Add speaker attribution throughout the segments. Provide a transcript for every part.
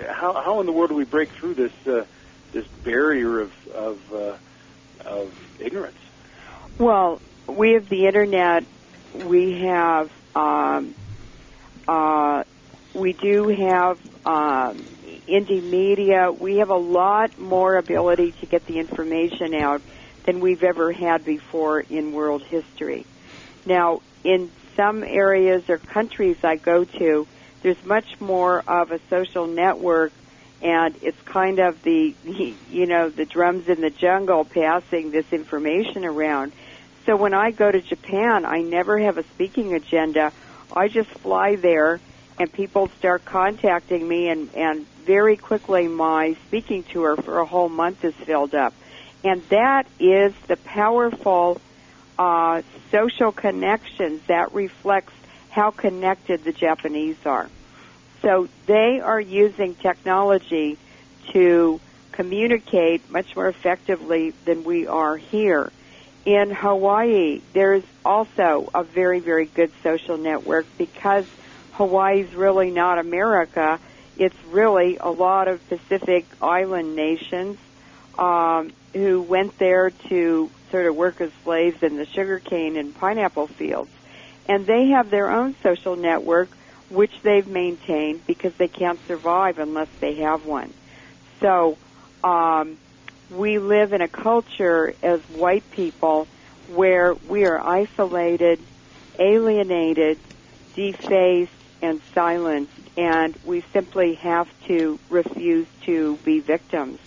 Speaker 1: how in the world do we break through this this barrier of ignorance?
Speaker 2: Well, we have the internet. We have we do have indie media. We have a lot more ability to get the information out than we've ever had before in world history. Now, in some areas or countries I go to, there's much more of a social network, and it's kind of the drums in the jungle passing this information around. So when I go to Japan, I never have a speaking agenda. I just fly there, and people start contacting me, and very quickly my speaking tour for a whole month is filled up. And that is the powerful social connections that reflects how connected the Japanese are. So they are using technology to communicate much more effectively than we are here. In Hawaii, there's also a very, very good social network because Hawaii's really not America. It's really a lot of Pacific Island nations who went there to sort of work as slaves in the sugarcane and pineapple fields. And they have their own social network, which they've maintained because they can't survive unless they have one. So we live in a culture as white people where we are isolated, alienated, defaced, and silenced, and we simply have to refuse to be victims.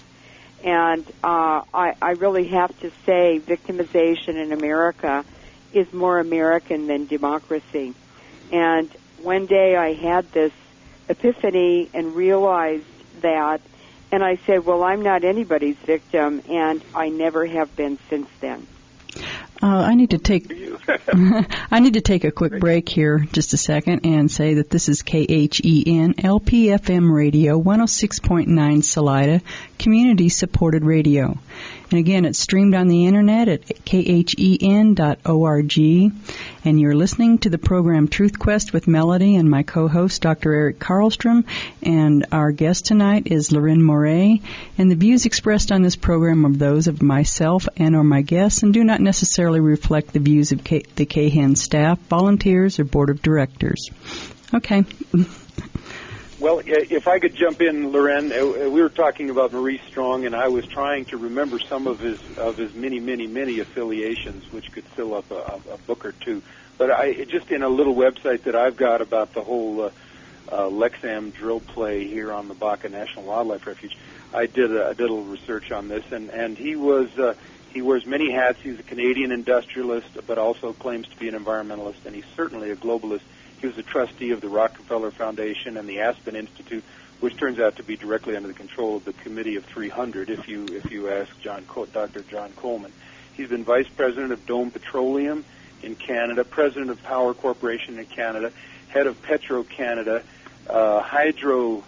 Speaker 2: And I really have to say victimization in America is more American than democracy. And one day I had this epiphany and realized that, and I said, well, I'm not anybody's victim, and I never have been since then.
Speaker 3: I need to take a quick break here, just a second, and say that this is KHEN LPFM Radio 106.9 Salida, community-supported radio. And again, it's streamed on the internet at khen.org. And you're listening to the program Truth Quest with Melody and my co-host, Dr. Eric Karlstrom. And our guest tonight is Leuren Moret. And the views expressed on this program are those of myself and or my guests and do not necessarily reflect the views of the KHEN staff, volunteers, or board of directors. Okay.
Speaker 1: Well, if I could jump in, Leuren, we were talking about Maurice Strong, and I was trying to remember some of his many affiliations, which could fill up a book or two. But just in a little website that I've got about the whole Lexam drill play here on the Baca National Wildlife Refuge, I did a little research on this, and he wears many hats. He's a Canadian industrialist, but also claims to be an environmentalist, and he's certainly a globalist. He was a trustee of the Rockefeller Foundation and the Aspen Institute, which turns out to be directly under the control of the Committee of 300, if you ask Dr. John Coleman. He's been vice president of Dome Petroleum in Canada, president of Power Corporation in Canada, head of Petro-Canada, Ontario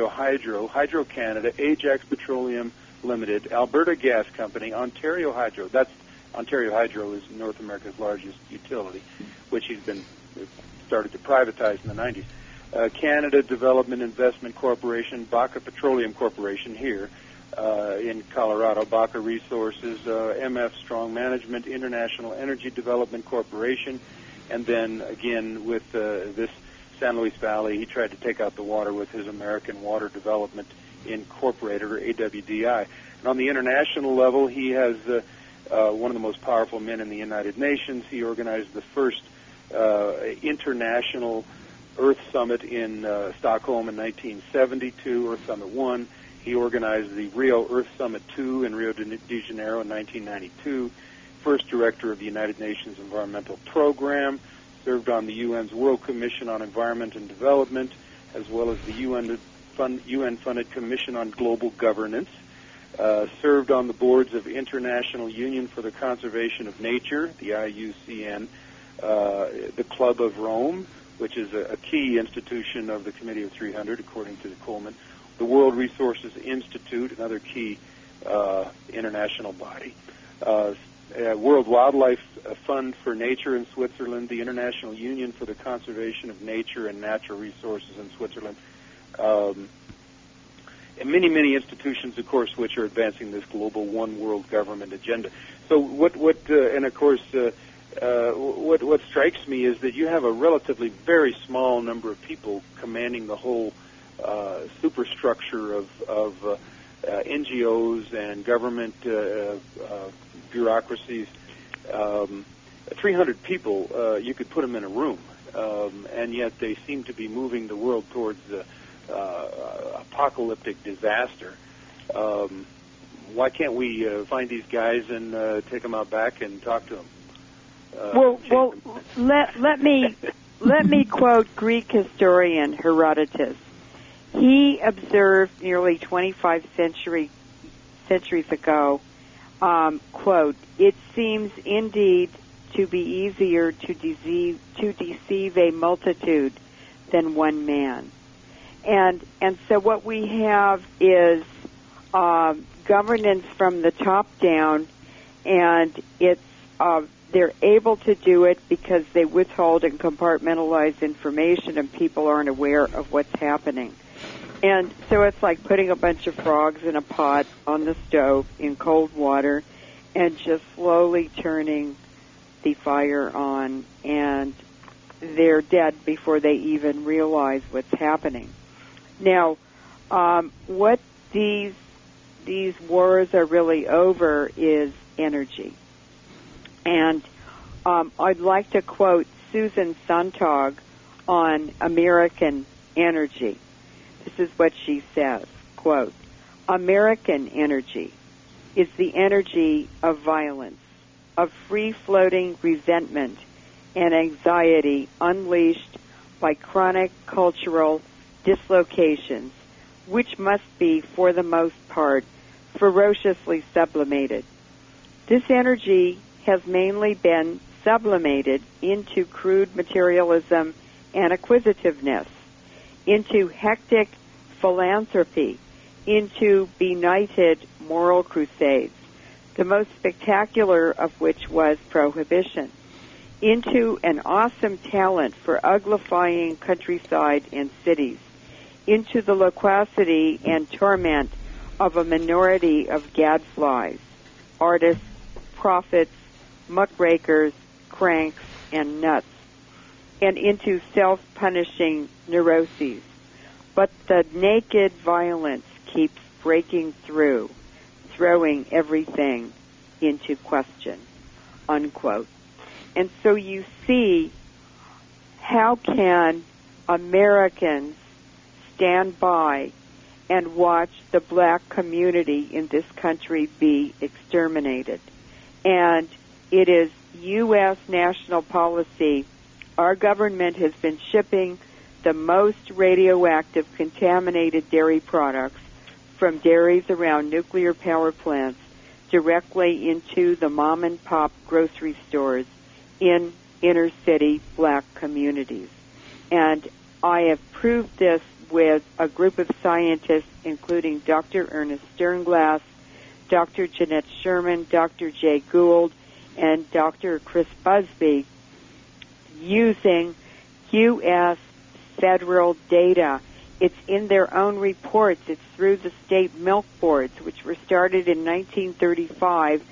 Speaker 1: Hydro Canada, Ajax Petroleum Limited, Alberta Gas Company, Ontario Hydro. Ontario Hydro is North America's largest utility, which he's been started to privatize in the 90s. Canada Development Investment Corporation, Baca Petroleum Corporation here in Colorado, Baca Resources, MF Strong Management, International Energy Development Corporation, and then again with this San Luis Valley, he tried to take out the water with his American Water Development Incorporated, or AWDI. And on the international level, he has one of the most powerful men in the United Nations. He organized the first International Earth Summit in Stockholm in 1972, Earth Summit 1. He organized the Rio Earth Summit 2 in Rio de Janeiro in 1992. First director of the United Nations Environmental Program, served on the UN's World Commission on Environment and Development, as well as the UN-funded Commission on Global Governance. Served on the boards of International Union for the Conservation of Nature, the IUCN, the Club of Rome, which is a key institution of the Committee of 300, according to Coleman, the World Resources Institute, another key international body, World Wildlife Fund for Nature in Switzerland, the International Union for the Conservation of Nature and Natural Resources in Switzerland, And many institutions, of course, which are advancing this global one world government agenda. So what strikes me is that you have a relatively very small number of people commanding the whole superstructure of NGOs and government bureaucracies. 300 people, you could put them in a room, and yet they seem to be moving the world towards apocalyptic disaster. Why can't we find these guys and take them out back and talk to them?
Speaker 2: Let me quote Greek historian Herodotus. He observed nearly 25 centuries ago, quote, "It seems indeed to be easier to deceive a multitude than one man." And so what we have is governance from the top down, and it's they're able to do it because they withhold and compartmentalize information, and people aren't aware of what's happening. And so it's like putting a bunch of frogs in a pot on the stove in cold water and just slowly turning the fire on, and they're dead before they even realize what's happening. Now, what these wars are really over is energy. And I'd like to quote Susan Sontag on American energy. This is what she says, quote, "American energy is the energy of violence, of free-floating resentment and anxiety unleashed by chronic cultural dislocations, which must be, for the most part, ferociously sublimated. This energy has mainly been sublimated into crude materialism and acquisitiveness, into hectic philanthropy, into benighted moral crusades, the most spectacular of which was prohibition, into an awesome talent for uglifying countryside and cities, into the loquacity and torment of a minority of gadflies, artists, prophets, muckrakers, cranks, and nuts, and into self-punishing neuroses. But the naked violence keeps breaking through, throwing everything into question," unquote. And so you see, how can Americans stand by and watch the black community in this country be exterminated? And it is U.S. national policy. Our government has been shipping the most radioactive contaminated dairy products from dairies around nuclear power plants directly into the mom-and-pop grocery stores in inner-city black communities. And I have proved this with a group of scientists, including Dr. Ernest Sternglass, Dr. Jeanette Sherman, Dr. Jay Gould, and Dr. Chris Busby, using U.S. federal data. It's in their own reports. It's through the state milk boards, which were started in 1935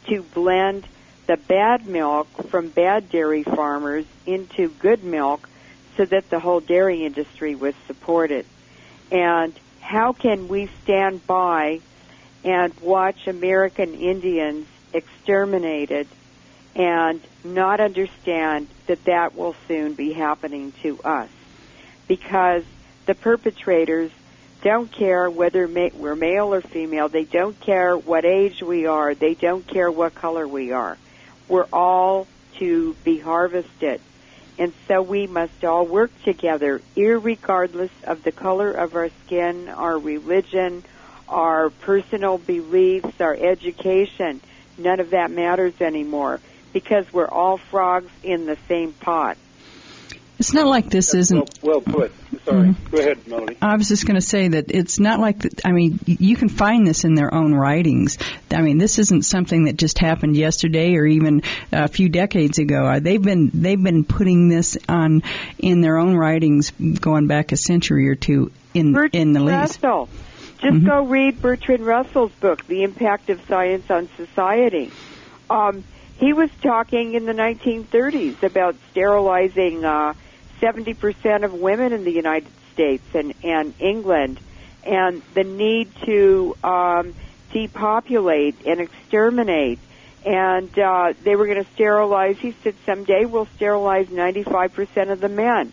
Speaker 2: to blend the bad milk from bad dairy farmers into good milk so that the whole dairy industry was supported. And how can we stand by and watch American Indians exterminated and not understand that that will soon be happening to us? Because the perpetrators don't care whether we're male or female. They don't care what age we are. They don't care what color we are. We're all to be harvested. And so we must all work together, irregardless of the color of our skin, our religion, our personal beliefs, our education. None of that matters anymore because we're all frogs in the same pot.
Speaker 3: It's not like this isn't...
Speaker 1: Well put. Sorry. Mm-hmm. Go ahead, Melody.
Speaker 3: I was just going to say that it's not like... you can find this in their own writings. This isn't something that just happened yesterday or even a few decades ago. They've been putting this on in their own writings going back a century or two in the least.
Speaker 2: Russell. Just go read Bertrand Russell's book, The Impact of Science on Society. He was talking in the 1930s about sterilizing 70% of women in the United States and England, and the need to depopulate and exterminate. And they were going to sterilize, he said, someday we'll sterilize 95% of the men.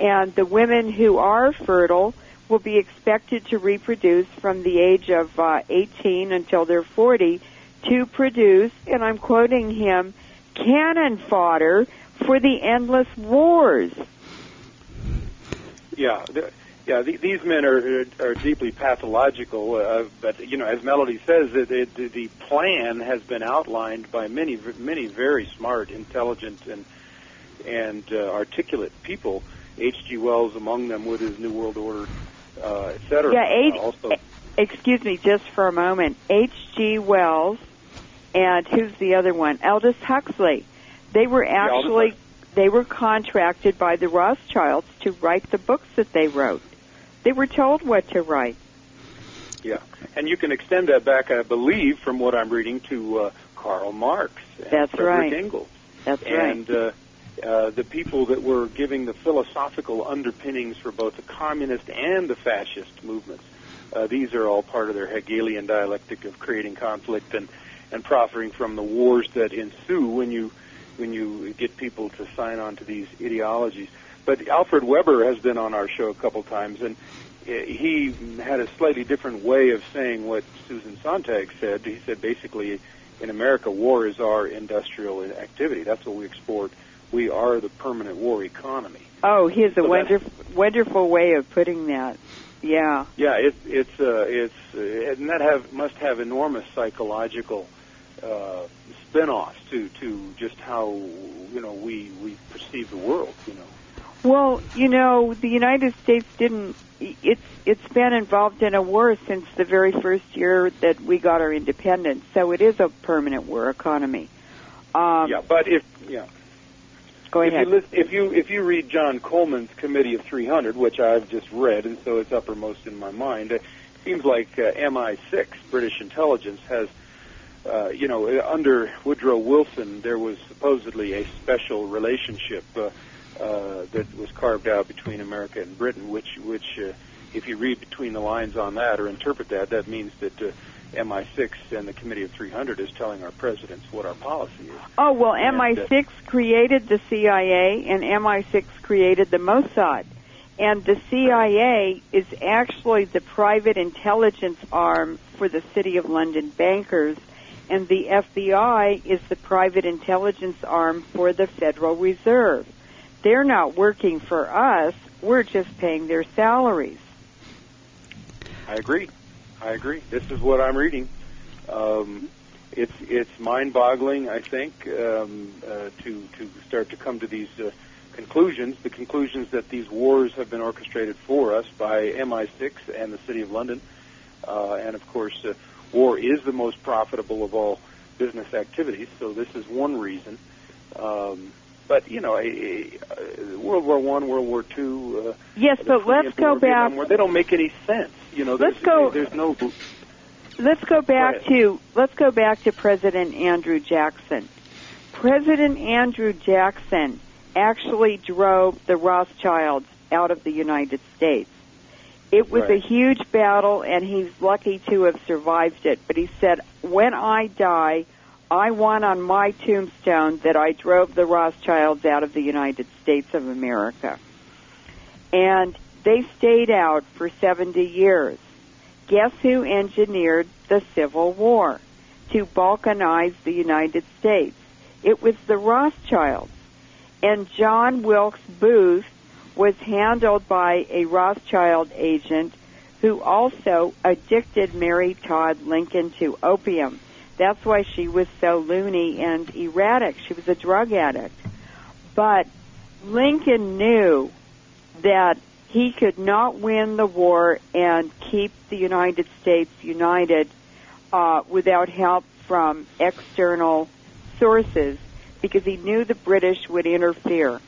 Speaker 2: And the women who are fertile will be expected to reproduce from the age of 18 until they're 40 to produce, and I'm quoting him, cannon fodder for the endless wars.
Speaker 1: These men are deeply pathological, but as Melody says, the plan has been outlined by many very smart, intelligent, and articulate people. H.G. Wells among them with his New World Order, etc.
Speaker 2: Excuse me, just for a moment. H.G. Wells, and who's the other one? Aldous Huxley. They were they were contracted by the Rothschilds to write the books that they wrote. They were told what to write.
Speaker 1: Yeah, and you can extend that back, I believe, from what I'm reading, to Karl Marx and Frederick Engels.
Speaker 2: That's right.
Speaker 1: And the people that were giving the philosophical underpinnings for both the communist and the fascist movements. These are all part of their Hegelian dialectic of creating conflict and profiting from the wars that ensue when you get people to sign on to these ideologies. But Alfred Weber has been on our show a couple times, and he had a slightly different way of saying what Susan Sontag said. He said basically, in America, war is our industrial activity. That's what we export. We are the permanent war economy. Oh, he has a
Speaker 2: wonderful way of putting that. Yeah.
Speaker 1: Yeah, it's and that must have enormous psychological spin-offs to just how we perceive the world.
Speaker 2: Well, the United States didn't. It's been involved in a war since the very first year that we got our independence. So it is a permanent war economy. Go ahead.
Speaker 1: If you read John Coleman's Committee of 300, which I've just read, and so it's uppermost in my mind, it seems like MI6, British intelligence, has, under Woodrow Wilson, there was supposedly a special relationship that was carved out between America and Britain, which if you read between the lines on that or interpret that, that means that MI6 and the Committee of 300 is telling our presidents what our policy is.
Speaker 2: Oh, well, MI6 created the CIA, and MI6 created the Mossad. And the CIA is actually the private intelligence arm for the City of London bankers, and the FBI is the private intelligence arm for the Federal Reserve. They're not working for us. We're just paying their salaries.
Speaker 1: I agree. This is what I'm reading. It's mind-boggling, I think, to start to come to these conclusions. The conclusions that these wars have been orchestrated for us by MI6 and the City of London, and of course, war is the most profitable of all business activities. So this is one reason. But World War I, World War II.
Speaker 2: Yes, but let's go back.
Speaker 1: They don't make any sense. Let's go back to President Andrew Jackson.
Speaker 2: President Andrew Jackson actually drove the Rothschilds out of the United States. It was a huge battle, and he's lucky to have survived it. But he said, when I die, I want on my tombstone that I drove the Rothschilds out of the United States of America. And they stayed out for 70 years. Guess who engineered the Civil War to balkanize the United States? It was the Rothschilds. And John Wilkes Booth was handled by a Rothschild agent who also addicted Mary Todd Lincoln to opium. That's why she was so loony and erratic. She was a drug addict. But Lincoln knew that he could not win the war and keep the United States united without help from external sources, because he knew the British would interfere.